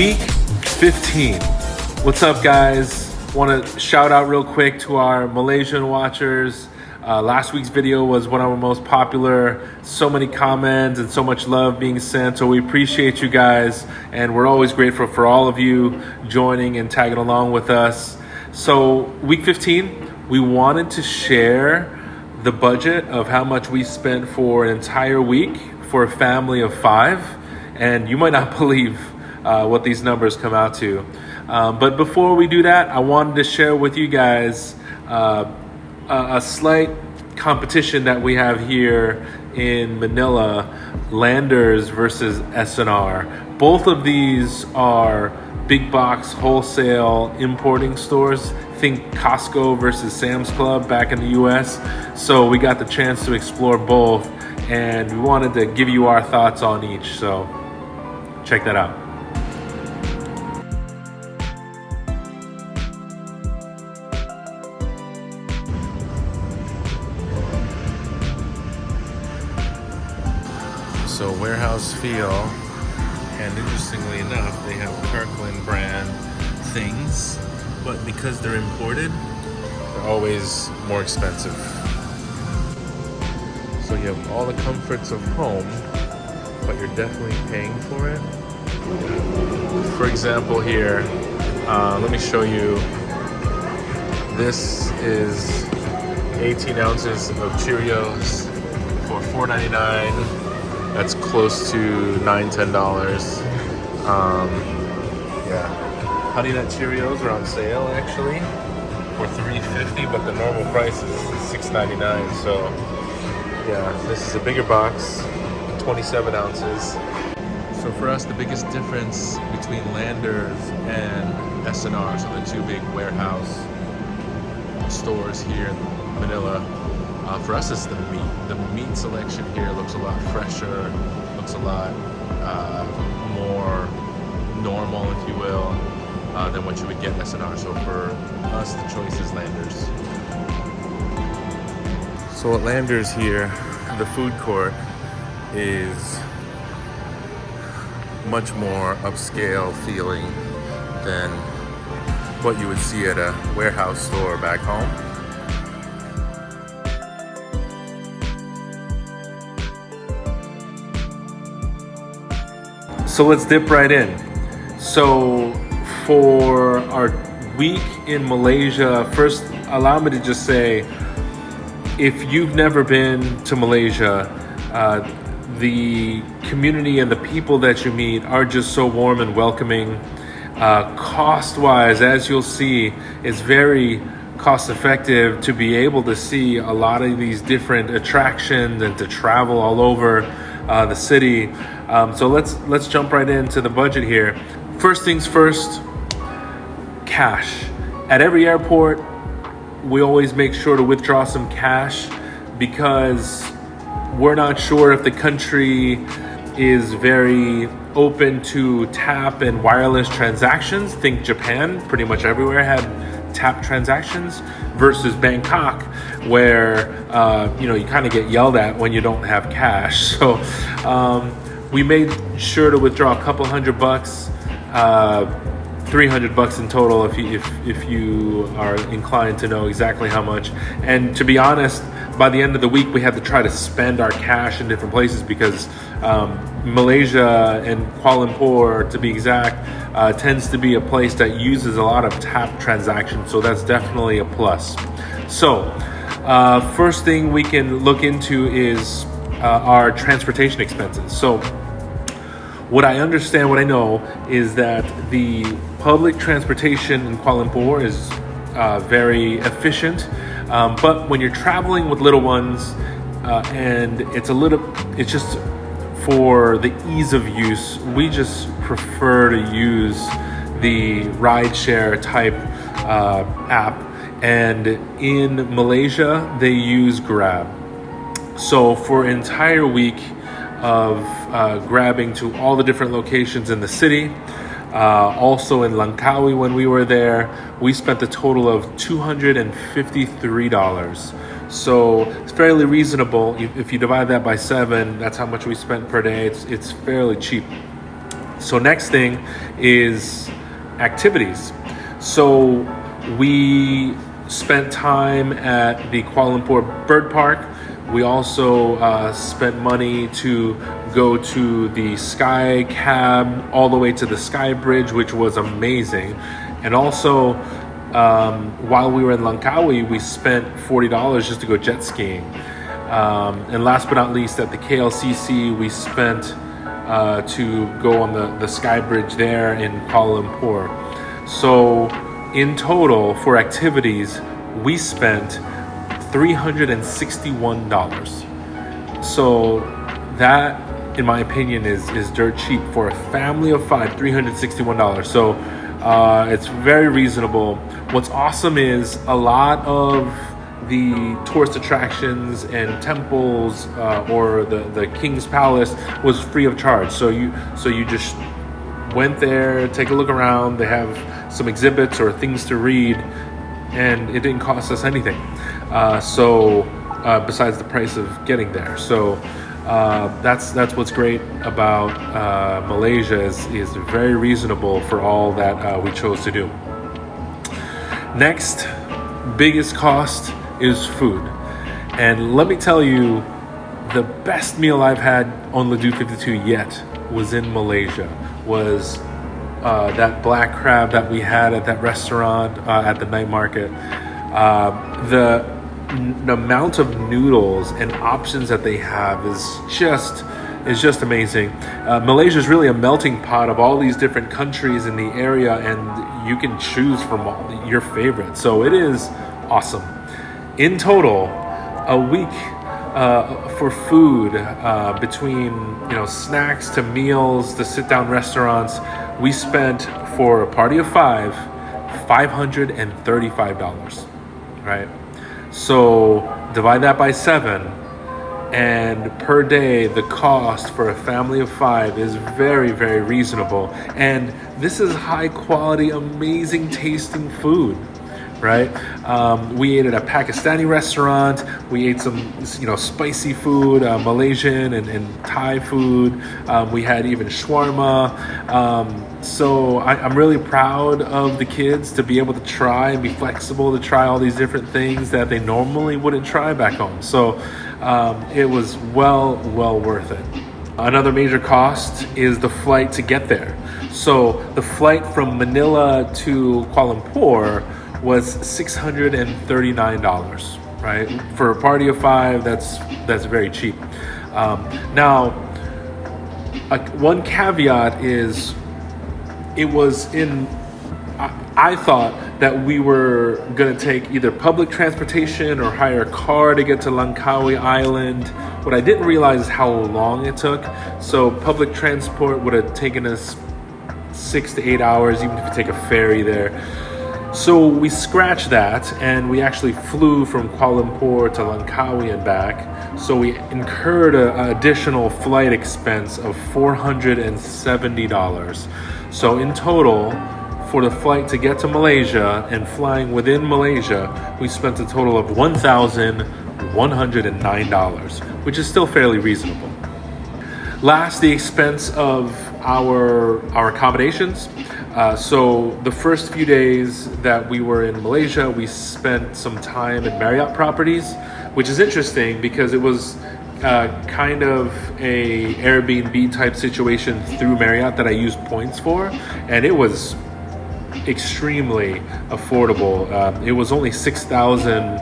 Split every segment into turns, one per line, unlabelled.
Week 15. What's up, guys? Want to shout out real quick to our Malaysian watchers. Last week's video was one of our most popular. So many comments and so much love being sent. So we appreciate you guys. And we're always grateful for all of you joining and tagging along with us. So week 15, we wanted to share the budget of how much we spent for an entire week for a family of 5. And you might not believe what these numbers come out to. But before we do that, I wanted to share with you guys a slight competition that we have here in Manila, Landers versus S&R. Both of these are big box wholesale importing stores. Think Costco versus Sam's Club back in the US. So we got the chance to explore both, and we wanted to give you our thoughts on each. So check that out. So warehouse feel, and interestingly enough, they have Kirkland brand things, but because they're imported, they're always more expensive. So you have all the comforts of home, but you're definitely paying for it. For example here, let me show you. This is 18 ounces of Cheerios for $4.99. That's close to $9-10. Yeah, Honey Nut Cheerios are on sale actually for $3.50, but the normal price is $6.99. So yeah, this is a bigger box, 27 ounces. So for us, the biggest difference between Landers and S&R, so the two big warehouse stores here in Manila, for us is the meat. The meat selection here looks a lot fresher, looks a lot more normal, if you will, than what you would get at S&R. So for us, the choice is Landers. So at Landers here, the food court is much more upscale feeling than what you would see at a warehouse store back home. So let's dip right in. So for our week in Malaysia, first allow me to just say, if you've never been to Malaysia, the community and the people that you meet are just so warm and welcoming. Cost-wise, as you'll see, it's very cost-effective to be able to see a lot of these different attractions and to travel all over the city. So let's jump right into the budget here. First things first, cash. At every airport, we always make sure to withdraw some cash because we're not sure if the country is very open to tap and wireless transactions. Think Japan, pretty much everywhere had tap transactions, versus Bangkok, where you kind of get yelled at when you don't have cash. So we made sure to withdraw a couple $100, $300 in total if you are inclined to know exactly how much. And to be honest, by the end of the week, we had to try to spend our cash in different places because Malaysia and Kuala Lumpur, to be exact, tends to be a place that uses a lot of tap transactions. So that's definitely a plus. So first thing we can look into is our transportation expenses. So what I understand, what I know is that the public transportation in Kuala Lumpur is very efficient. But when you're traveling with little ones, and it's just for the ease of use, we just prefer to use the rideshare type app. And in Malaysia, they use Grab. So for an entire week of grabbing to all the different locations in the city, also in Langkawi when we were there, we spent a total of $253. So it's fairly reasonable. If you divide that by 7, that's how much we spent per day. It's fairly cheap. So next thing is activities. So we spent time at the Kuala Lumpur Bird Park. We also spent money to go to the Sky Cab all the way to the Sky Bridge, which was amazing. And also, while we were in Langkawi, we spent $40 just to go jet skiing. And last but not least, at the KLCC, we spent to go on the Sky Bridge there in Kuala Lumpur. So in total for activities, we spent $361. So that, in my opinion, is dirt cheap for a family of 5. $361. So it's very reasonable. What's awesome is a lot of the tourist attractions and temples or the King's Palace was free of charge. So you just went there, take a look around. They have some exhibits or things to read, and it didn't cost us anything. Besides the price of getting there. So that's what's great about Malaysia is very reasonable for all that we chose to do. Next, biggest cost is food. And let me tell you, the best meal I've had on Ladue 52 yet was in Malaysia, was that black crab that we had at that restaurant at the night market. The amount of noodles and options that they have is just amazing. Malaysia is really a melting pot of all these different countries in the area, and you can choose from your favorites. So it is awesome. In total, a week for food, between snacks to meals to sit-down restaurants, we spent for a party of 5, $535, right? So divide that by 7, and per day the cost for a family of 5 is very, very reasonable. And this is high quality, amazing tasting food, right? We ate at a Pakistani restaurant. We ate some spicy food, Malaysian and Thai food. We had even shawarma. So I'm really proud of the kids to be able to try and be flexible to try all these different things that they normally wouldn't try back home. So it was well worth it. Another major cost is the flight to get there. So the flight from Manila to Kuala Lumpur was $639, right? For a party of 5, that's very cheap. Now, one caveat is, I thought that we were gonna take either public transportation or hire a car to get to Langkawi Island. What I didn't realize is how long it took. So public transport would have taken us 6 to 8 hours, even if you take a ferry there. So we scratched that, and we actually flew from Kuala Lumpur to Langkawi and back. So we incurred an additional flight expense of $470. So in total, for the flight to get to Malaysia and flying within Malaysia, we spent a total of $1,109, which is still fairly reasonable. Last, the expense of our accommodations. So the first few days that we were in Malaysia, we spent some time in Marriott properties, which is interesting because it was kind of a Airbnb type situation through Marriott that I used points for, and it was extremely affordable. It was only 6,000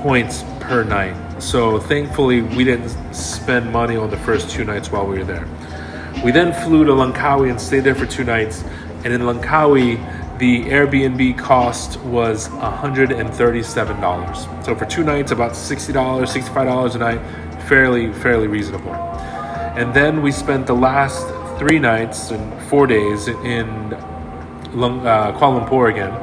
points per night. So thankfully we didn't spend money on the first 2 nights while we were there. We then flew to Langkawi and stayed there for 2 nights. And in Langkawi, the Airbnb cost was $137. So for 2 nights, about $60, $65 a night, fairly reasonable. And then we spent the last 3 nights and 4 days in Kuala Lumpur again.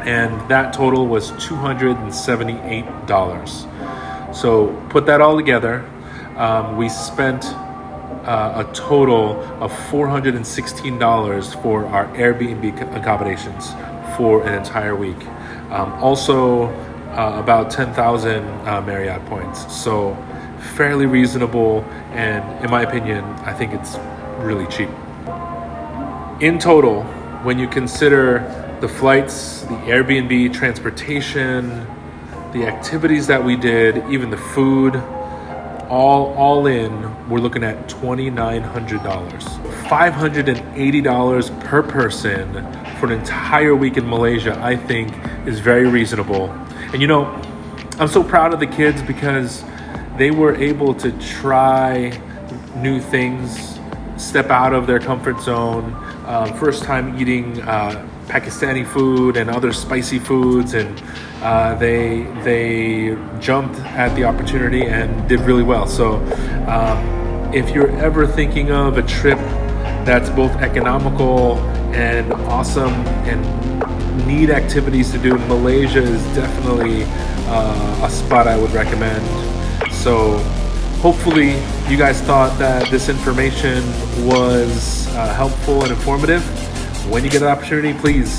And that total was $278. So put that all together, we spent a total of $416 for our Airbnb accommodations for an entire week. Also, about 10,000 Marriott points. So fairly reasonable, and in my opinion, I think it's really cheap. In total, when you consider the flights, the Airbnb, transportation, the activities that we did, even the food, all in, we're looking at $2,900. $580 per person for an entire week in Malaysia, I think is very reasonable. And I'm so proud of the kids because they were able to try new things, step out of their comfort zone. First time eating Pakistani food and other spicy foods, and they jumped at the opportunity and did really well. So if you're ever thinking of a trip that's both economical and awesome and need activities to do, Malaysia is definitely a spot I would recommend. So hopefully you guys thought that this information was helpful and informative. When you get an opportunity, please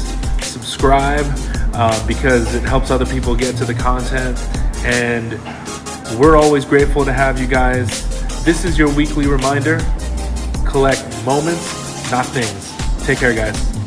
subscribe because it helps other people get to the content. And we're always grateful to have you guys. This is your weekly reminder. Collect moments, not things. Take care, guys.